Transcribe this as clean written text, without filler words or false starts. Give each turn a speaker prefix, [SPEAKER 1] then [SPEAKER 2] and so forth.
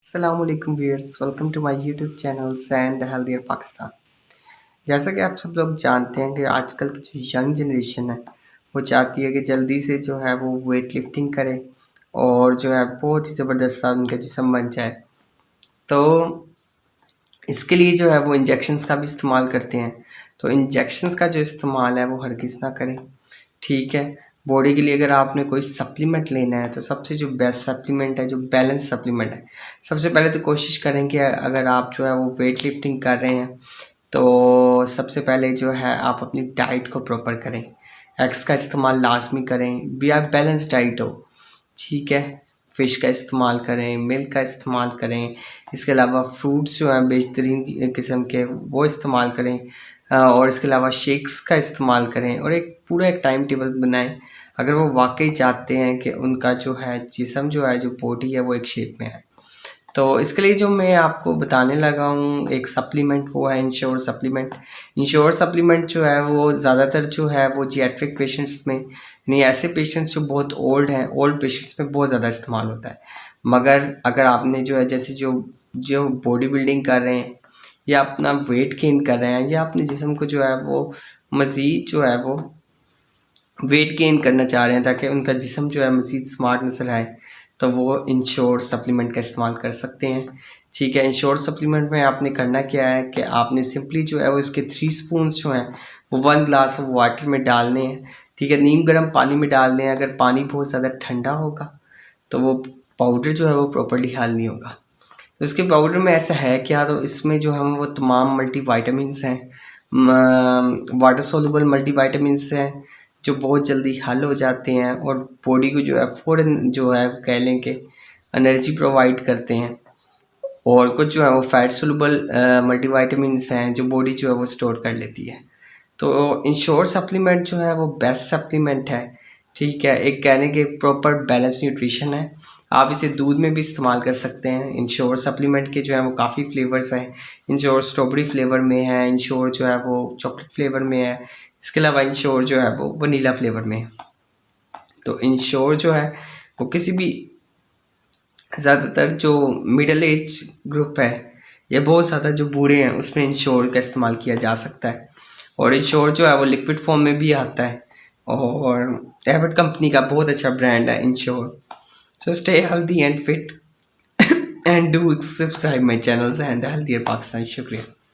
[SPEAKER 1] अस्सलामुअलैकुम viewers, welcome to my YouTube channel and the healthier Pakistan. जैसा कि आप सब लोग जानते हैं कि आजकल की जो यंग जनरेशन है वो चाहती है कि जल्दी से जो है वो वेट लिफ्टिंग करे और जो है बहुत ही ज़बरदस्त सा उनका जिस्म बन जाए। तो इसके लिए जो है वो इंजेक्शंस का भी इस्तेमाल करते हैं। तो इंजेक्शंस का जो इस्तेमाल है वो हरगिज़ ना करें, ठीक है। बॉडी के लिए अगर आपने कोई सप्लीमेंट लेना है तो सबसे जो बेस्ट सप्लीमेंट है, जो बैलेंस सप्लीमेंट है, सबसे पहले तो कोशिश करें कि अगर आप जो है वो वेट लिफ्टिंग कर रहे हैं तो सबसे पहले जो है आप अपनी डाइट को प्रॉपर करें। एग्स का इस्तेमाल लाजमी करें, भी आप बैलेंस डाइट हो, ठीक है। फ़िश का इस्तेमाल करें, मिल्क का इस्तेमाल करें, इसके अलावा फ्रूट्स जो हैं बेहतरीन किस्म के वो इस्तेमाल करें, और इसके अलावा शेक्स का इस्तेमाल करें और एक टाइम टेबल बनाएं अगर वो वाकई चाहते हैं कि उनका जो है जिस्म जो है, जो बॉडी है वो एक शेप में है। तो इसके लिए जो मैं आपको बताने लगा हूँ एक सप्लीमेंट, वो है इंश्योर सप्लीमेंट। इंश्योर सप्लीमेंट जो है वो ज़्यादातर जो है वो जियाट्रिक पेशेंट्स में, यानी ऐसे पेशेंट्स जो बहुत ओल्ड हैं, ओल्ड पेशेंट्स में बहुत ज़्यादा इस्तेमाल होता है। मगर अगर आपने जो है जैसे जो जो बॉडी बिल्डिंग कर रहे हैं या अपना वेट गेन कर रहे हैं या अपने जिस्म को जो है वो मज़ीद जो है वो वेट गेन करना चाह रहे हैं ताकि उनका जिस्म जो है मज़ीद स्मार्ट नज़र आए, तो वो इंश्योर सप्लीमेंट का इस्तेमाल कर सकते हैं, ठीक है। इंश्योर सप्लीमेंट में आपने करना क्या है कि आपने सिंपली जो है वो इसके 3 स्पून्स जो हैं वो 1 ग्लास वाटर में डालने हैं, ठीक है। नीम गर्म पानी में डालने हैं। अगर पानी बहुत ज़्यादा ठंडा होगा तो वो पाउडर जो है वो प्रॉपर्ली हल नहीं होगा। तो इसके पाउडर में ऐसा है क्या, तो इसमें जो हम वो तमाम मल्टी वाइटामिनस हैं, वाटर सोल्यूबल मल्टी वाइटामिनस हैं जो बहुत जल्दी हल हो जाते हैं और बॉडी को जो है फ़ौरन जो है कह लें कि एनर्जी प्रोवाइड करते हैं। और कुछ जो है वो फैट सोल्यूबल मल्टीविटामिन्स हैं जो बॉडी जो है वो स्टोर कर लेती है। तो इंश्योर सप्लीमेंट जो है वो बेस्ट सप्लीमेंट है, ठीक है। एक कह लें कि प्रॉपर बैलेंस न्यूट्रिशन है। आप इसे दूध में भी इस्तेमाल कर सकते हैं। इंश्योर सप्लीमेंट के जो है वो काफ़ी फ्लेवर्स हैं। इंश्योर स्ट्रॉबेरी फ्लेवर में है, इंश्योर जो है वो चॉकलेट फ्लेवर में है, इसके अलावा इंश्योर जो है वो वनीला फ्लेवर में है। तो इंश्योर जो है वो किसी भी ज़्यादातर जो मिडिल एज ग्रुप है या बहुत ज़्यादा जो बूढ़े हैं उसमें इंश्योर का इस्तेमाल किया जा सकता है। और इंश्योर जो है वो लिक्विड फॉर्म में भी आता है और एबट कंपनी का बहुत अच्छा ब्रांड है ensure. So stay healthy and fit and do subscribe my channels and the healthier Pakistan. शुक्रिया।